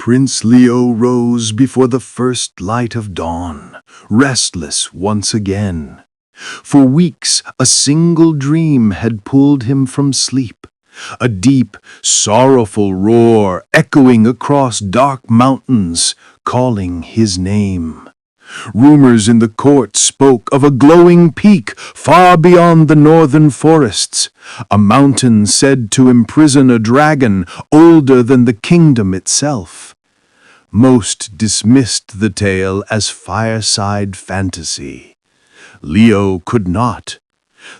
Prince Leo rose before the first light of dawn, restless once again. For weeks a single dream had pulled him from sleep, a deep, sorrowful roar echoing across dark mountains, calling his name. Rumors in the court spoke of a glowing peak far beyond the northern forests, a mountain said to imprison a dragon older than the kingdom itself. Most dismissed the tale as fireside fantasy. Leo could not.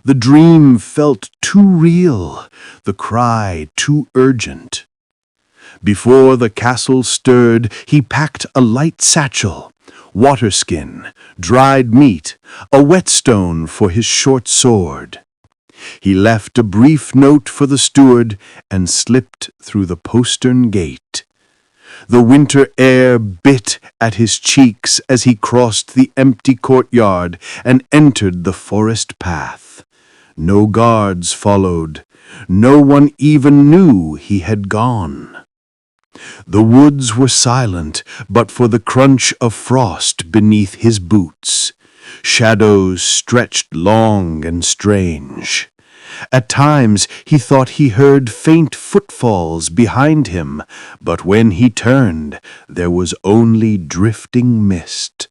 The dream felt too real, the cry too urgent. Before the castle stirred, he packed a light satchel, waterskin, dried meat, a whetstone for his short sword. He left a brief note for the steward and slipped through the postern gate. The winter air bit at his cheeks as he crossed the empty courtyard and entered the forest path. No guards followed. No one even knew he had gone. The woods were silent, but for the crunch of frost beneath his boots. Shadows stretched long and strange. At times he thought he heard faint footfalls behind him, but when he turned, there was only drifting mist.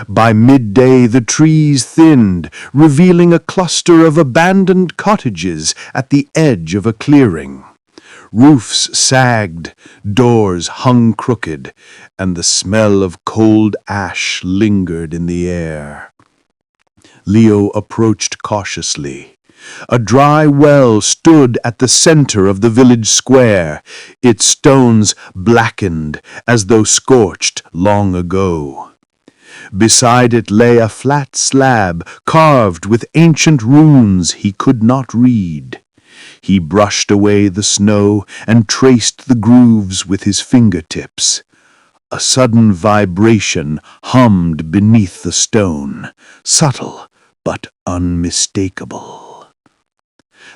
By midday the trees thinned, revealing a cluster of abandoned cottages at the edge of a clearing. Roofs sagged, doors hung crooked, and the smell of cold ash lingered in the air. Leo approached cautiously. A dry well stood at the center of the village square, its stones blackened as though scorched long ago. Beside it lay a flat slab carved with ancient runes he could not read. He brushed away the snow and traced the grooves with his fingertips. A sudden vibration hummed beneath the stone, subtle but unmistakable.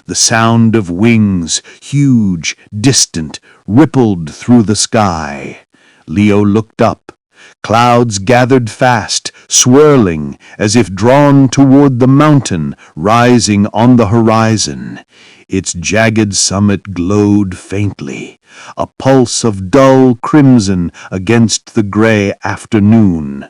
The sound of wings, huge, distant, rippled through the sky. Leo looked up. Clouds gathered fast, swirling as if drawn toward the mountain rising on the horizon. Its jagged summit glowed faintly, a pulse of dull crimson against the gray afternoon.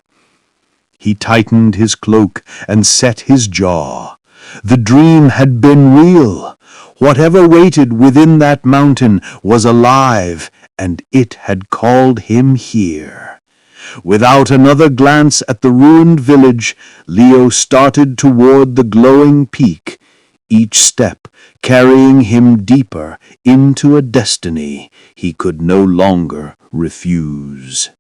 He tightened his cloak and set his jaw. The dream had been real. Whatever waited within that mountain was alive, and it had called him here. Without another glance at the ruined village, Leo started toward the glowing peak, each step carrying him deeper into a destiny he could no longer refuse.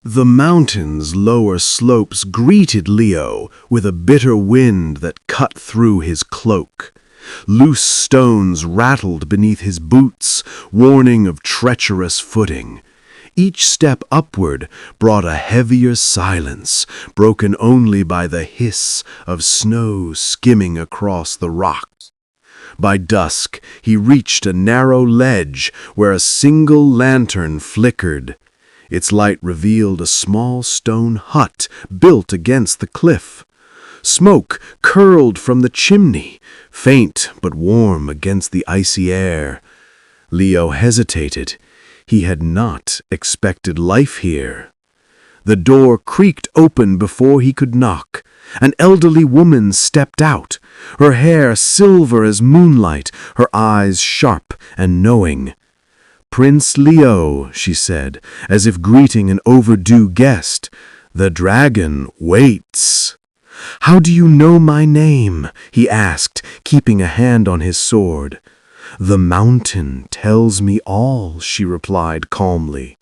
The mountain's lower slopes greeted Leo with a bitter wind that cut through his cloak. Loose stones rattled beneath his boots, warning of treacherous footing. Each step upward brought a heavier silence, broken only by the hiss of snow skimming across the rocks. By dusk, he reached a narrow ledge where a single lantern flickered. Its light revealed a small stone hut built against the cliff. Smoke curled from the chimney, faint but warm against the icy air. Leo hesitated. He had not expected life here. The door creaked open before he could knock. An elderly woman stepped out, her hair silver as moonlight, her eyes sharp and knowing. "Prince Leo," she said, as if greeting an overdue guest, "the dragon waits." "How do you know my name?" he asked, keeping a hand on his sword. "The mountain tells me all," she replied calmly.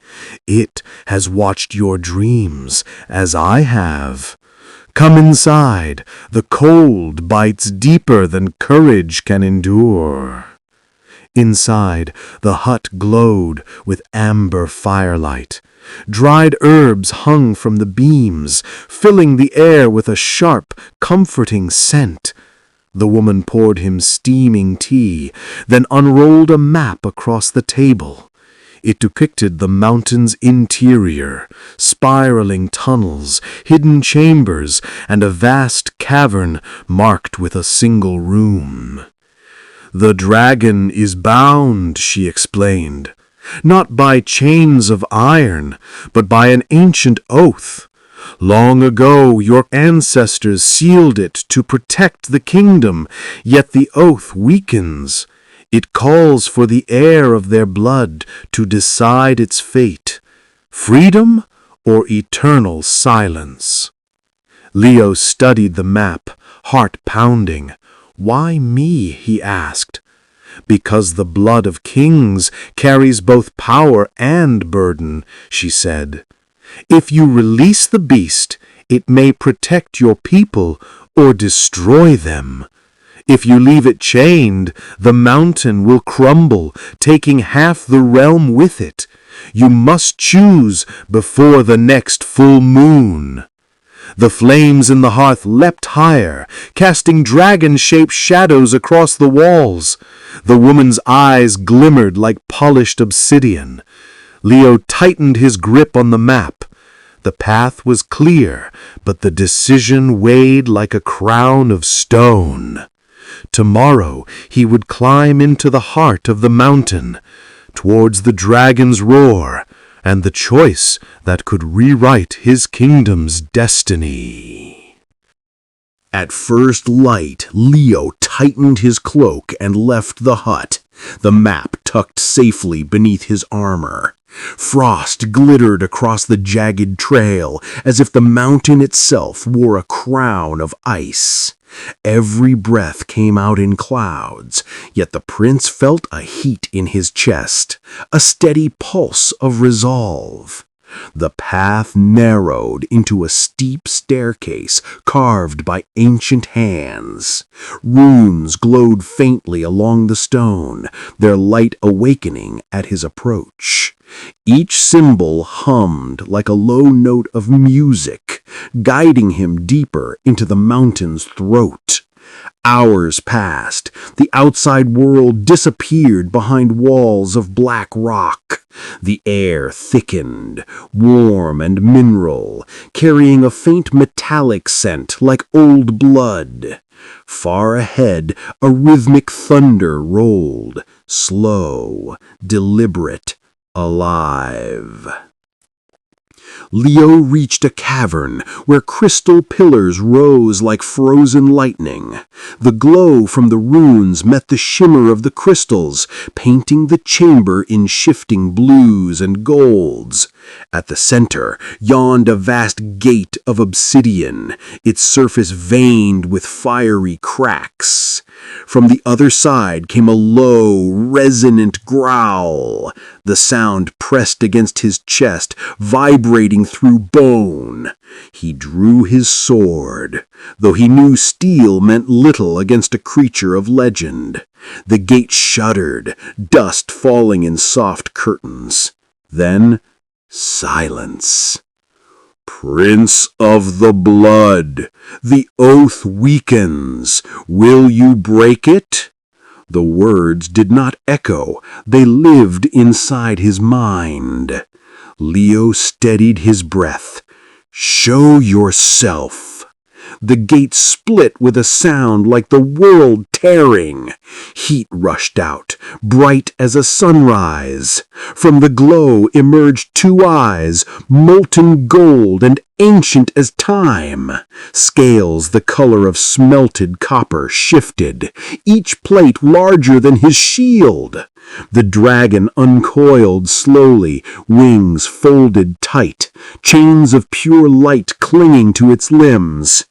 "It has watched your dreams, as I have. Come inside. The cold bites deeper than courage can endure." Inside, the hut glowed with amber firelight. Dried herbs hung from the beams, filling the air with a sharp, comforting scent. The woman poured him steaming tea, then unrolled a map across the table. It depicted the mountain's interior, spiraling tunnels, hidden chambers, and a vast cavern marked with a single room. "The dragon is bound," she explained, "not by chains of iron, but by an ancient oath. Long ago your ancestors sealed it to protect the kingdom, yet the oath weakens. It calls for the heir of their blood to decide its fate, freedom or eternal silence." Leo studied the map, heart pounding. "Why me?" he asked. "Because the blood of kings carries both power and burden," she said. "If you release the beast, it may protect your people or destroy them. If you leave it chained, the mountain will crumble, taking half the realm with it. You must choose before the next full moon." The flames in the hearth leapt higher, casting dragon-shaped shadows across the walls. The woman's eyes glimmered like polished obsidian. Leo tightened his grip on the map. The path was clear, but the decision weighed like a crown of stone. Tomorrow he would climb into the heart of the mountain, towards the dragon's roar, and the choice that could rewrite his kingdom's destiny. At first light, Leo tightened his cloak and left the hut, the map tucked safely beneath his armor. Frost glittered across the jagged trail, as if the mountain itself wore a crown of ice. Every breath came out in clouds, yet the prince felt a heat in his chest, a steady pulse of resolve. The path narrowed into a steep staircase carved by ancient hands. Runes glowed faintly along the stone, their light awakening at his approach. Each symbol hummed like a low note of music, guiding him deeper into the mountain's throat. Hours passed. The outside world disappeared behind walls of black rock. The air thickened, warm and mineral, carrying a faint metallic scent like old blood. Far ahead, a rhythmic thunder rolled, slow, deliberate, alive. Leo reached a cavern where crystal pillars rose like frozen lightning. The glow from the runes met the shimmer of the crystals, painting the chamber in shifting blues and golds. At the center yawned a vast gate of obsidian, its surface veined with fiery cracks. From the other side came a low, resonant growl. The sound pressed against his chest, vibrating through bone. He drew his sword, though he knew steel meant little against a creature of legend. The gate shuddered, dust falling in soft curtains. Then, silence. "Prince of the blood, the oath weakens. Will you break it?" The words did not echo, they lived inside his mind. Leo steadied his breath. "Show yourself." The gate split with a sound like the world tearing. Heat rushed out, bright as a sunrise. From the glow emerged two eyes, molten gold and ancient as time. Scales the color of smelted copper shifted, each plate larger than his shield. The dragon uncoiled slowly, wings folded tight, chains of pure light clinging to its limbs.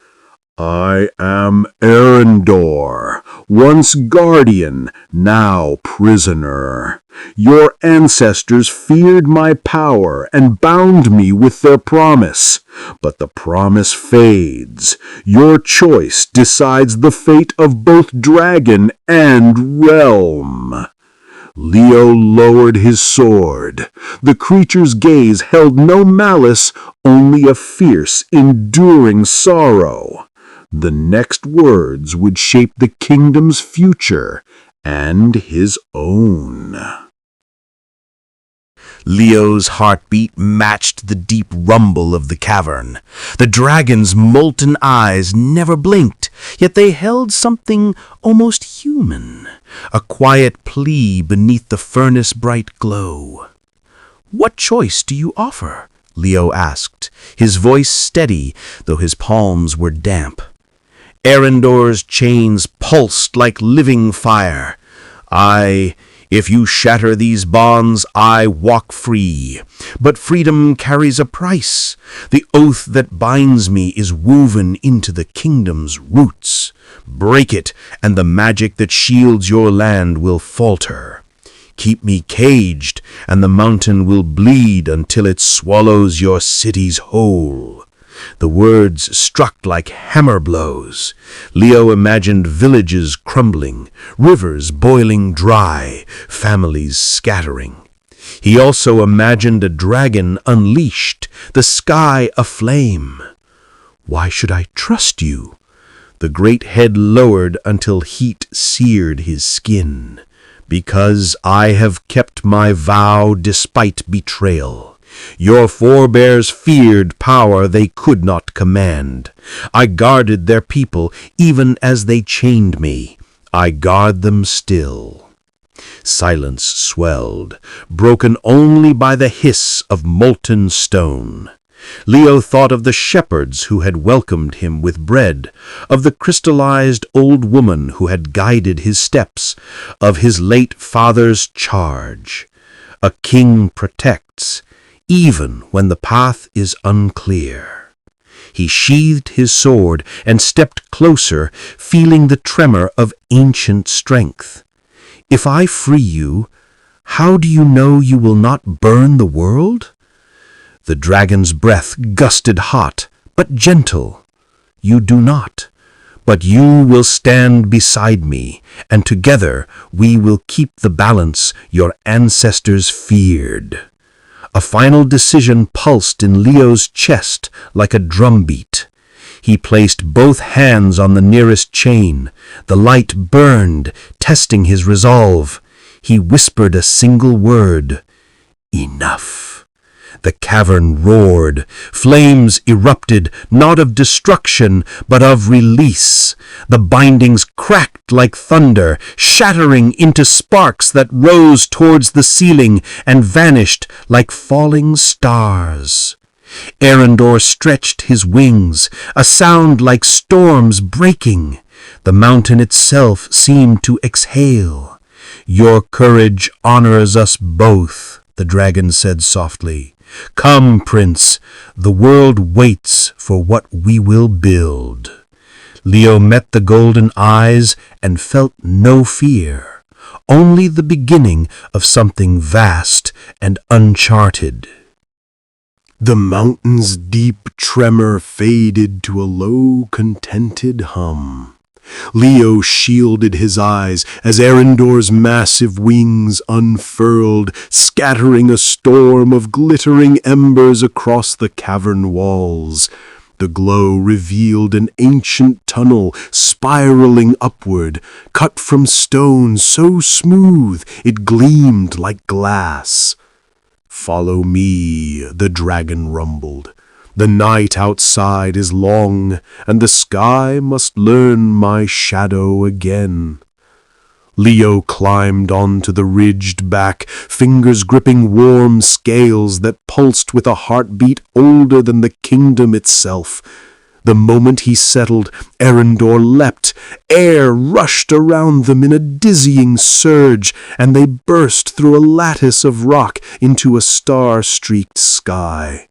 "I am Eryndor, once guardian, now prisoner. Your ancestors feared my power and bound me with their promise, but the promise fades. Your choice decides the fate of both dragon and realm." Leo lowered his sword. The creature's gaze held no malice, only a fierce, enduring sorrow. The next words would shape the kingdom's future and his own. Leo's heartbeat matched the deep rumble of the cavern. The dragon's molten eyes never blinked, yet they held something almost human, a quiet plea beneath the furnace-bright glow. "What choice do you offer?" Leo asked, his voice steady, though his palms were damp. Eryndor's chains pulsed like living fire. If you shatter these bonds, I walk free. But freedom carries a price. The oath that binds me is woven into the kingdom's roots. Break it, and the magic that shields your land will falter. Keep me caged, and the mountain will bleed until it swallows your cities whole." The words struck like hammer blows. Leo imagined villages crumbling, rivers boiling dry, families scattering. He also imagined a dragon unleashed, the sky aflame. "Why should I trust you?" The great head lowered until heat seared his skin. "Because I have kept my vow despite betrayal. Your forebears feared power they could not command. I guarded their people even as they chained me. I guard them still." Silence swelled, broken only by the hiss of molten stone. Leo thought of the shepherds who had welcomed him with bread, of the crystallized old woman who had guided his steps, of his late father's charge. A king protects, even when the path is unclear. He sheathed his sword and stepped closer, feeling the tremor of ancient strength. "If I free you, how do you know you will not burn the world?" The dragon's breath gusted hot, but gentle. "You do not, but you will stand beside me, and together we will keep the balance your ancestors feared." A final decision pulsed in Leo's chest like a drumbeat. He placed both hands on the nearest chain. The light burned, testing his resolve. He whispered a single word: "Enough." The cavern roared. Flames erupted, not of destruction, but of release. The bindings cracked like thunder, shattering into sparks that rose towards the ceiling and vanished like falling stars. Eryndor stretched his wings, a sound like storms breaking. The mountain itself seemed to exhale. "Your courage honors us both," the dragon said softly. "Come, Prince, the world waits for what we will build." Leo met the golden eyes and felt no fear, only the beginning of something vast and uncharted. The mountain's deep tremor faded to a low, contented hum. Leo shielded his eyes as Eryndor's massive wings unfurled, scattering a storm of glittering embers across the cavern walls. The glow revealed an ancient tunnel spiraling upward, cut from stone so smooth it gleamed like glass. "Follow me," the dragon rumbled. "The night outside is long, and the sky must learn my shadow again." Leo climbed onto the ridged back, fingers gripping warm scales that pulsed with a heartbeat older than the kingdom itself. The moment he settled, Eryndor leapt. Air rushed around them in a dizzying surge, and they burst through a lattice of rock into a star-streaked sky.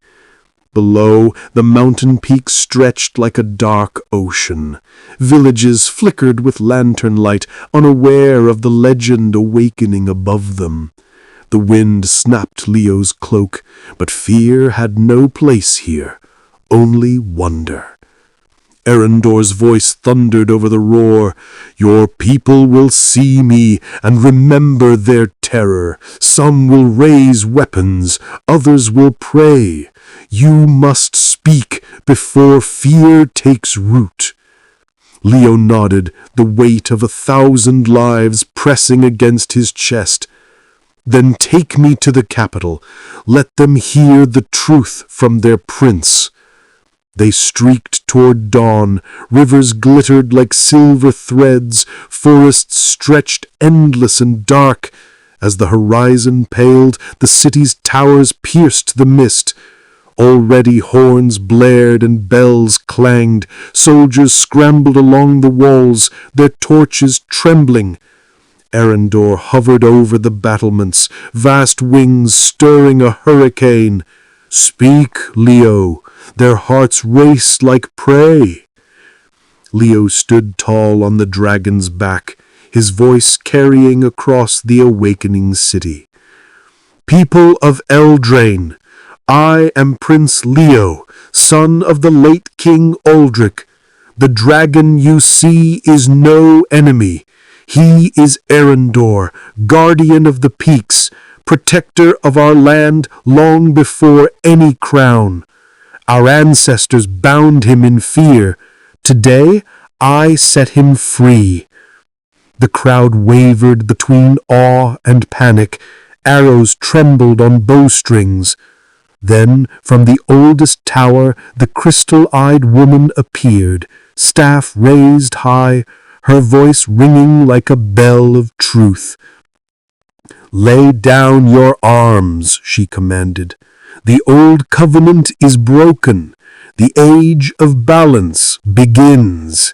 Below, the mountain peaks stretched like a dark ocean. Villages flickered with lantern light, unaware of the legend awakening above them. The wind snapped Leo's cloak, but fear had no place here, only wonder. Eryndor's voice thundered over the roar. "Your people will see me and remember their terror. Some will raise weapons, others will pray. You must speak before fear takes root." Leo nodded, the weight of 1,000 lives pressing against his chest. Then take me to the capital. Let them hear the truth from their prince." They streaked toward dawn. Rivers glittered like silver threads. Forests stretched endless and dark. As the horizon paled, the city's towers pierced the mist. Already horns blared and bells clanged. Soldiers scrambled along the walls, their torches trembling. Eryndor hovered over the battlements, vast wings stirring a hurricane. "Speak, Leo." Their hearts raced like prey. Leo stood tall on the dragon's back, his voice carrying across the awakening city. "People of Eldrane, I am Prince Leo, son of the late King Aldrich. The dragon you see is no enemy. He is Eryndor, guardian of the peaks, protector of our land long before any crown. Our ancestors bound him in fear. Today, I set him free." The crowd wavered between awe and panic. Arrows trembled on bowstrings. Then, from the oldest tower, the crystal-eyed woman appeared, staff raised high, her voice ringing like a bell of truth. "Lay down your arms," she commanded. "The old covenant is broken. The age of balance begins."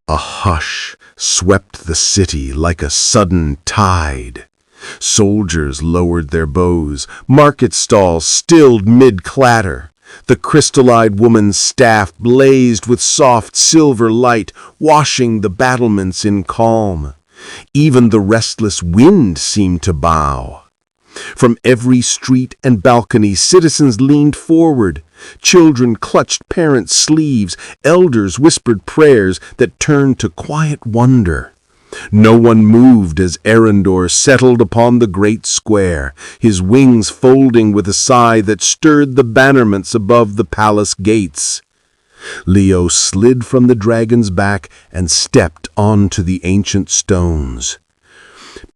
A hush swept the city like a sudden tide. Soldiers lowered their bows. Market stalls stilled mid-clatter. The crystal-eyed woman's staff blazed with soft silver light, washing the battlements in calm. Even the restless wind seemed to bow. From every street and balcony, citizens leaned forward. Children clutched parents' sleeves. Elders whispered prayers that turned to quiet wonder. No one moved as Eryndor settled upon the great square, his wings folding with a sigh that stirred the bannerments above the palace gates. Leo slid from the dragon's back and stepped onto the ancient stones.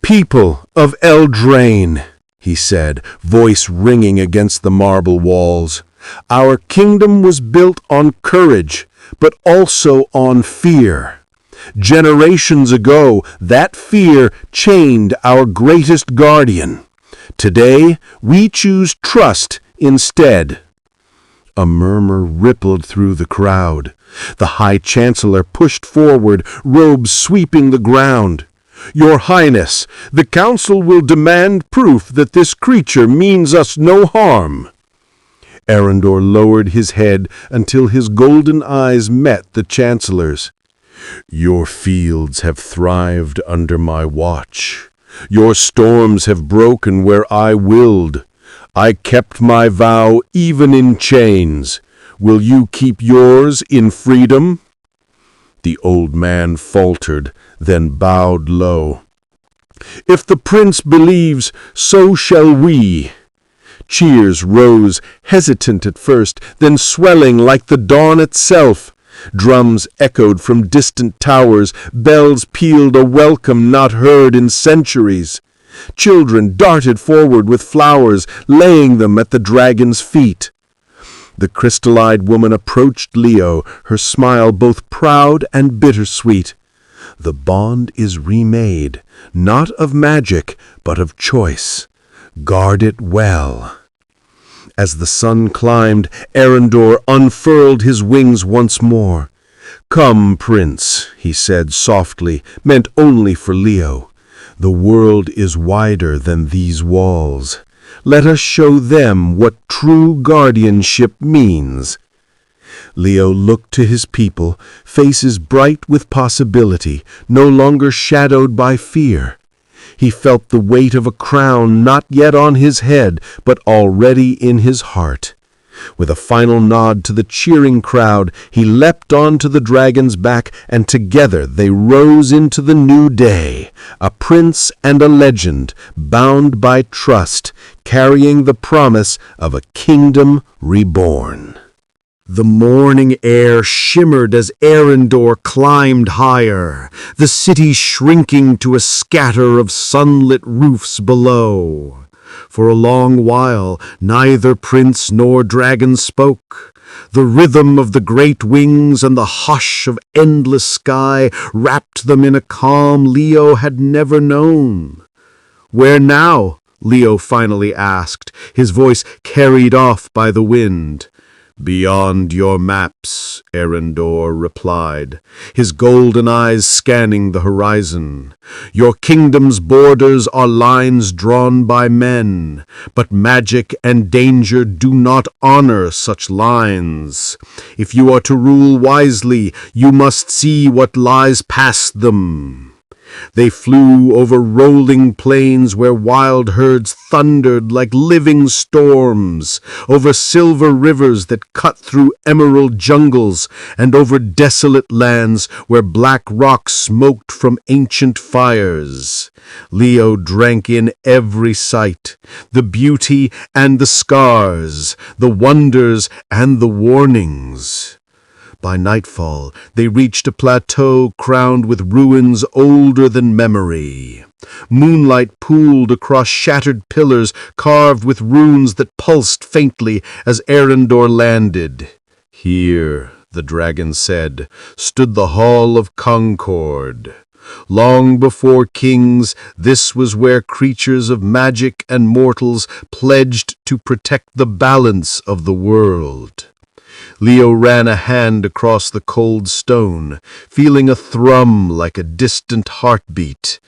"People of Eldrane," he said, voice ringing against the marble walls, "our kingdom was built on courage, but also on fear. Generations ago, that fear chained our greatest guardian. Today, we choose trust instead." A murmur rippled through the crowd. The High Chancellor pushed forward, robes sweeping the ground. "Your Highness, the Council will demand proof that this creature means us no harm." Eryndor lowered his head until his golden eyes met the Chancellor's. "Your fields have thrived under my watch. Your storms have broken where I willed. I kept my vow even in chains. Will you keep yours in freedom?" The old man faltered, then bowed low. "If the prince believes, so shall we." Cheers rose, hesitant at first, then swelling like the dawn itself. Drums echoed from distant towers, bells pealed a welcome not heard in centuries. Children darted forward with flowers, laying them at the dragon's feet. The crystal-eyed woman approached Leo, her smile both proud and bittersweet. "The bond is remade, not of magic, but of choice. Guard it well." As the sun climbed, Eryndor unfurled his wings once more. "Come, Prince," he said softly, meant only for Leo. "The world is wider than these walls. Let us show them what true guardianship means." Leo looked to his people, faces bright with possibility, no longer shadowed by fear. He felt the weight of a crown not yet on his head, but already in his heart. With a final nod to the cheering crowd, he leapt onto the dragon's back, and together they rose into the new day, a prince and a legend, bound by trust, carrying the promise of a kingdom reborn. The morning air shimmered as Eryndor climbed higher, the city shrinking to a scatter of sunlit roofs below. For a long while neither prince nor dragon spoke. The rhythm of the great wings and the hush of endless sky wrapped them in a calm Leo had never known. "Where now?" Leo finally asked, his voice carried off by the wind. "Beyond your maps," Eryndor replied, his golden eyes scanning the horizon. "Your kingdom's borders are lines drawn by men, but magic and danger do not honor such lines. If you are to rule wisely, you must see what lies past them." They flew over rolling plains where wild herds thundered like living storms, over silver rivers that cut through emerald jungles, and over desolate lands where black rock smoked from ancient fires. Leo drank in every sight, the beauty and the scars, the wonders and the warnings. By nightfall, they reached a plateau crowned with ruins older than memory. Moonlight pooled across shattered pillars carved with runes that pulsed faintly as Eryndor landed. "Here," the dragon said, "stood the Hall of Concord. Long before kings, this was where creatures of magic and mortals pledged to protect the balance of the world." Leo ran a hand across the cold stone, feeling a thrum like a distant heartbeat.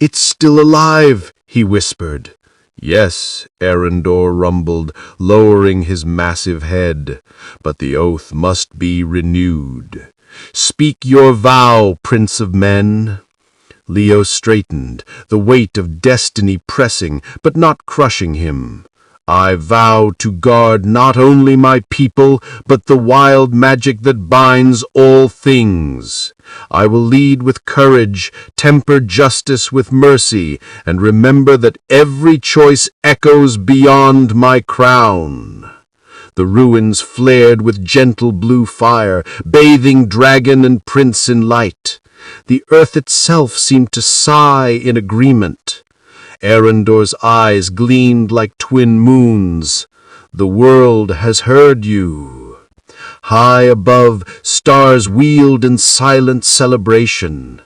"It's still alive," he whispered. "Yes," Eryndor rumbled, lowering his massive head, "but the oath must be renewed. Speak your vow, Prince of Men." Leo straightened, the weight of destiny pressing but not crushing him. "I vow to guard not only my people, but the wild magic that binds all things. I will lead with courage, temper justice with mercy, and remember that every choice echoes beyond my crown." The ruins flared with gentle blue fire, bathing dragon and prince in light. The earth itself seemed to sigh in agreement. Eryndor's eyes gleamed like twin moons. "The world has heard you." High above, stars wheeled in silent celebration.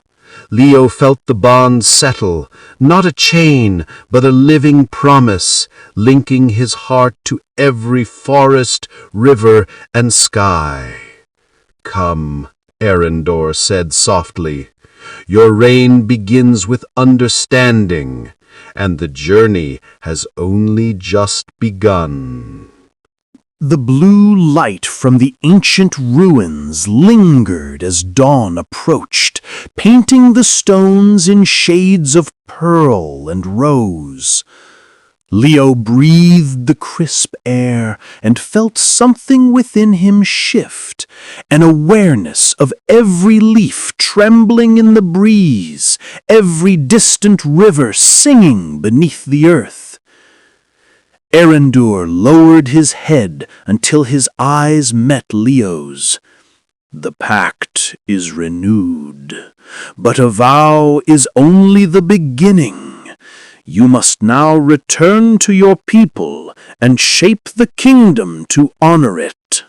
Leo felt the bond settle, not a chain, but a living promise, linking his heart to every forest, river, and sky. "Come," Eryndor said softly. "Your reign begins with understanding, and the journey has only just begun." The blue light from the ancient ruins lingered as dawn approached, painting the stones in shades of pearl and rose. Leo breathed the crisp air and felt something within him shift, an awareness of every leaf trembling in the breeze, every distant river singing beneath the earth. Eryndor lowered his head until his eyes met Leo's. "The pact is renewed, but a vow is only the beginning. You must now return to your people and shape the kingdom to honor it."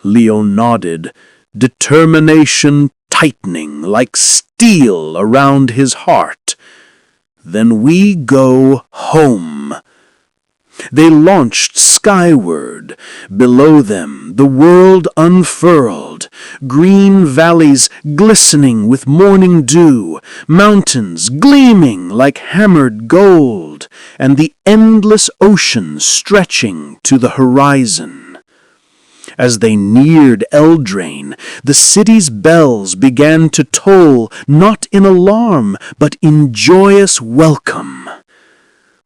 Leo nodded, determination tightening like steel around his heart. "Then we go home." They launched skyward. Below them, the world unfurled, green valleys glistening with morning dew, mountains gleaming like hammered gold, and the endless ocean stretching to the horizon. As they neared Eldrane, the city's bells began to toll, not in alarm, but in joyous welcome.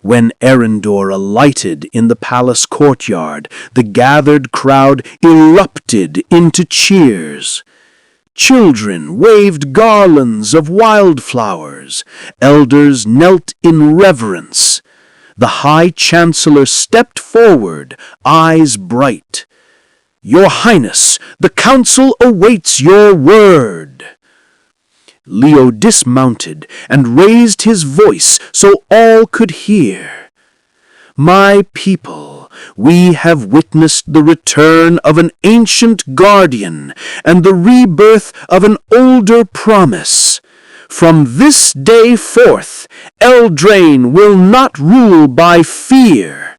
When Eryndor alighted in the palace courtyard, the gathered crowd erupted into cheers. Children waved garlands of wildflowers. Elders knelt in reverence. The High Chancellor stepped forward, eyes bright. "Your Highness, the council awaits your word." Leo dismounted and raised his voice so all could hear. "My people, we have witnessed the return of an ancient guardian and the rebirth of an older promise. From this day forth, Eldrane will not rule by fear.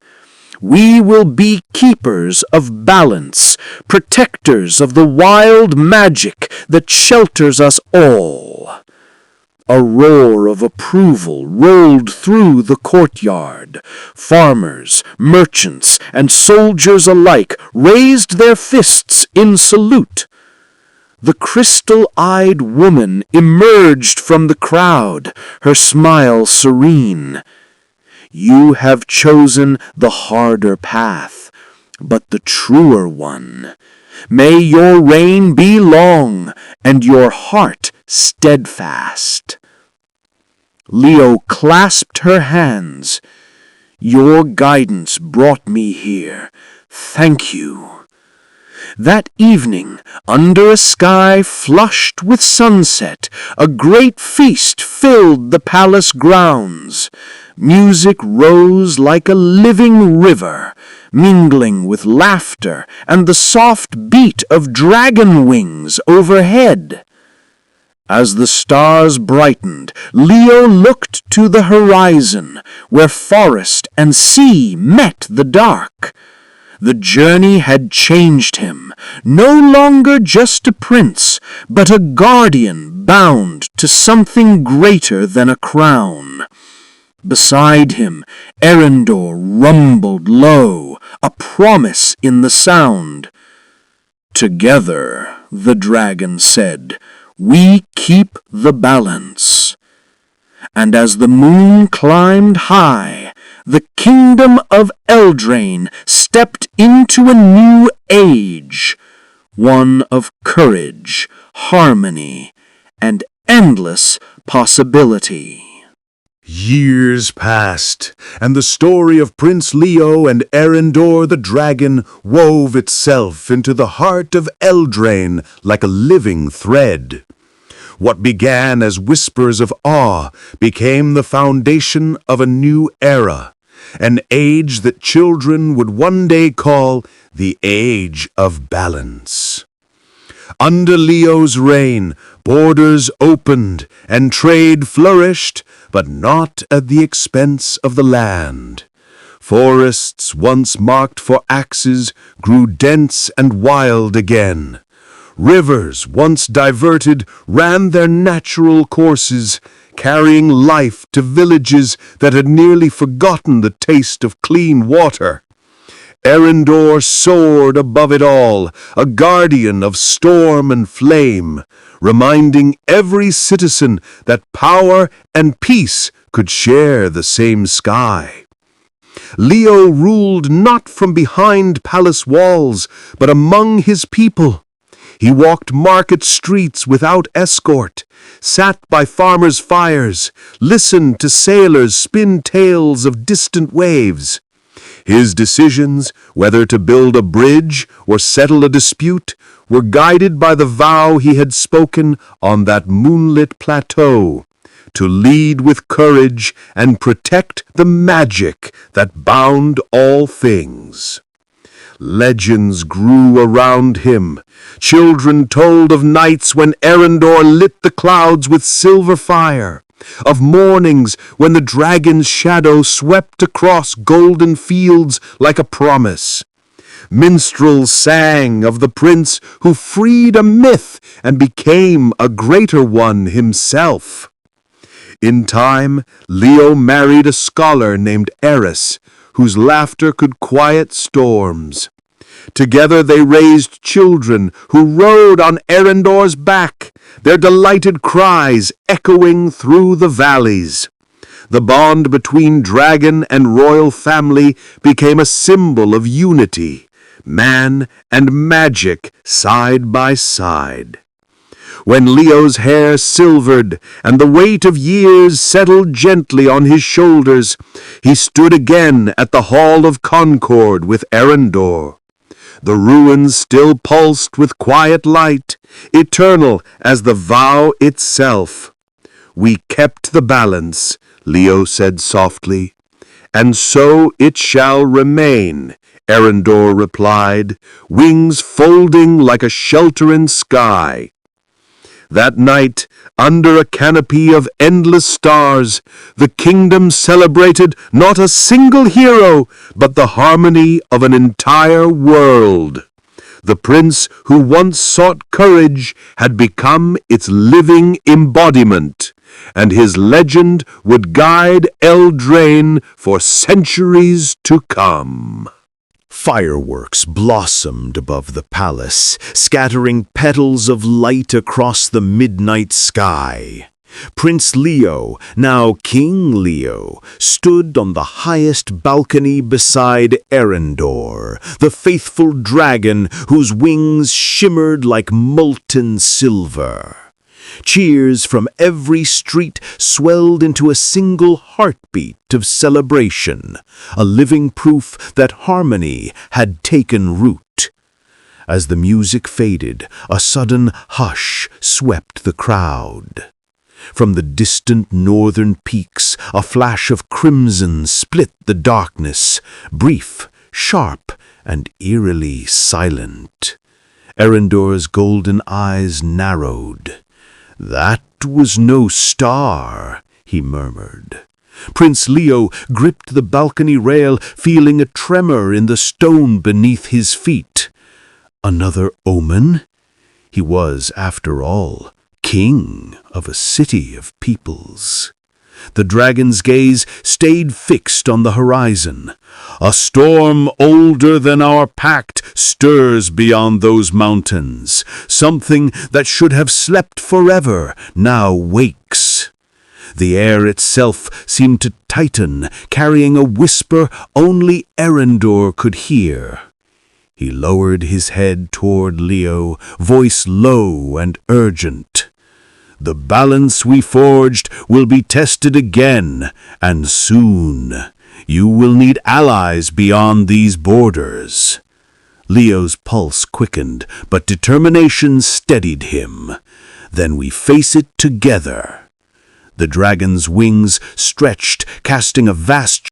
We will be keepers of balance, protectors of the wild magic that shelters us all." A roar of approval rolled through the courtyard. Farmers, merchants, and soldiers alike raised their fists in salute. The crystal-eyed woman emerged from the crowd, her smile serene. "You have chosen the harder path, but the truer one. May your reign be long and your heart steadfast." Leo clasped her hands. "Your guidance brought me here. Thank you." That evening, under a sky flushed with sunset, a great feast filled the palace grounds. Music rose like a living river, mingling with laughter and the soft beat of dragon wings overhead. As the stars brightened, Leo looked to the horizon, where forest and sea met the dark. The journey had changed him, no longer just a prince, but a guardian bound to something greater than a crown. Beside him, Eryndor rumbled low, a promise in the sound. "Together," the dragon said, "we keep the balance." And as the moon climbed high, the kingdom of Eldrane stepped into a new age, one of courage, harmony, and endless possibility. Years passed, and the story of Prince Leo and Eryndor the dragon wove itself into the heart of Eldrane like a living thread. What began as whispers of awe became the foundation of a new era, an age that children would one day call the Age of Balance. Under Leo's reign, borders opened and trade flourished, but not at the expense of the land. Forests once marked for axes grew dense and wild again. Rivers, once diverted, ran their natural courses, carrying life to villages that had nearly forgotten the taste of clean water. Eryndor soared above it all, a guardian of storm and flame, reminding every citizen that power and peace could share the same sky. Leo ruled not from behind palace walls, but among his people. He walked market streets without escort, sat by farmers' fires, listened to sailors spin tales of distant waves. His decisions, whether to build a bridge or settle a dispute, were guided by the vow he had spoken on that moonlit plateau, to lead with courage and protect the magic that bound all things. Legends grew around him. Children told of nights when Eryndor lit the clouds with silver fire, of mornings when the dragon's shadow swept across golden fields like a promise. Minstrels sang of the prince who freed a myth and became a greater one himself. In time, Leo married a scholar named Eris, whose laughter could quiet storms. Together they raised children who rode on Eryndor's back, their delighted cries echoing through the valleys. The bond between dragon and royal family became a symbol of unity, man and magic side by side. When Leo's hair silvered and the weight of years settled gently on his shoulders, he stood again at the Hall of Concord with Eryndor. The ruins still pulsed with quiet light, eternal as the vow itself. "We kept the balance," Leo said softly. "And so it shall remain," Eryndor replied, wings folding like a sheltering sky. That night, under a canopy of endless stars, the kingdom celebrated not a single hero, but the harmony of an entire world. The prince who once sought courage had become its living embodiment, and his legend would guide Eldrane for centuries to come. Fireworks blossomed above the palace, scattering petals of light across the midnight sky. Prince Leo, now King Leo, stood on the highest balcony beside Eryndor, the faithful dragon whose wings shimmered like molten silver. Cheers from every street swelled into a single heartbeat of celebration, a living proof that harmony had taken root. As the music faded, a sudden hush swept the crowd. From the distant northern peaks, a flash of crimson split the darkness, brief, sharp, and eerily silent. Eryndor's golden eyes narrowed. "That was no star," he murmured. Prince Leo gripped the balcony rail, feeling a tremor in the stone beneath his feet. Another omen? He was, after all, king of a city of peoples. The dragon's gaze stayed fixed on the horizon. "A storm older than our pact stirs beyond those mountains. Something that should have slept forever now wakes." The air itself seemed to tighten, carrying a whisper only Eryndor could hear. He lowered his head toward Leo, voice low and urgent. "The balance we forged will be tested again, and soon. You will need allies beyond these borders." Leo's pulse quickened, but determination steadied him. "Then we face it together." The dragon's wings stretched, casting a vast